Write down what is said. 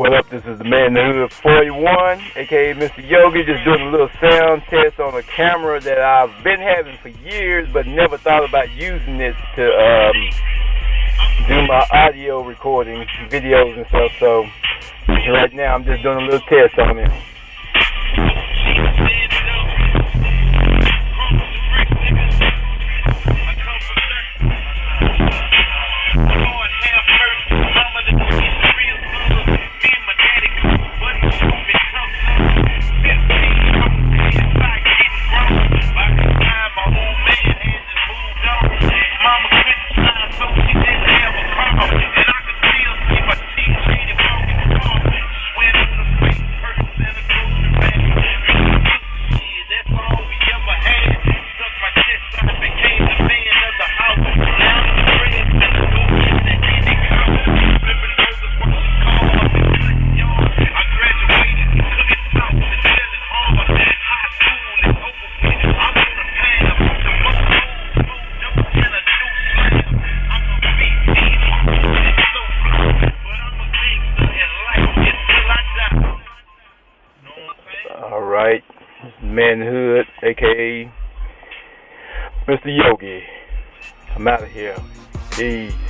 What up, this is the man in the hood 41, aka Mr. Yogi, just doing a little sound test on a camera that I've been having for years but never thought about using it to do my audio recording, videos and stuff. So right now I'm just doing a little test on it. Alright, man in the hood, aka Mr. Yogi. I'm out of here. Peace.